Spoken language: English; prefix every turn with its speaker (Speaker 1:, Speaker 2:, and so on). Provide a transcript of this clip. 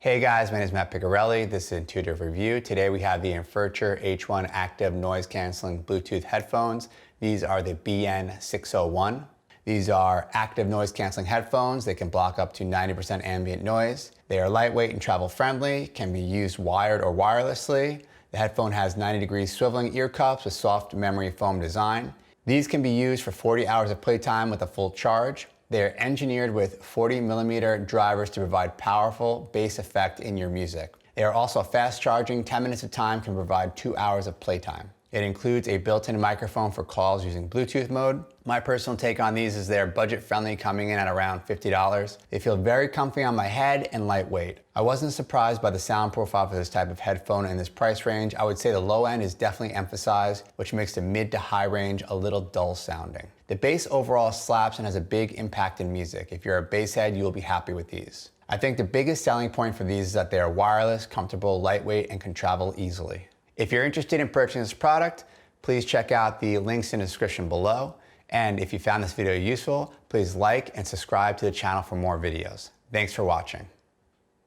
Speaker 1: Hey guys, my name is Matt Picarelli. This is Intuitive Review. Today we have the Infurture H1 Active Noise Cancelling Bluetooth headphones. These are the BN601. These are active noise canceling headphones. They can block up to 90% ambient noise. They are lightweight and travel friendly, can be used wired or wirelessly. The headphone has 90-degree swiveling ear cups with soft memory foam design. These can be used for 40 hours of playtime with a full charge. They are engineered with 40mm drivers to provide powerful bass effect in your music. They are also fast charging. 10 minutes of time can provide 2 hours of playtime. It includes a built-in microphone for calls using Bluetooth mode. My personal take on these is they're budget-friendly, coming in at around $50. They feel very comfy on my head and lightweight. I wasn't surprised by the sound profile for this type of headphone in this price range. I would say the low end is definitely emphasized, which makes the mid to high range a little dull sounding. The bass overall slaps and has a big impact in music. If you're a bass head, you will be happy with these. I think the biggest selling point for these is that they are wireless, comfortable, lightweight, and can travel easily. If you're interested in purchasing this product, please check out the links in the description below. And if you found this video useful, please like and subscribe to the channel for more videos. Thanks for watching.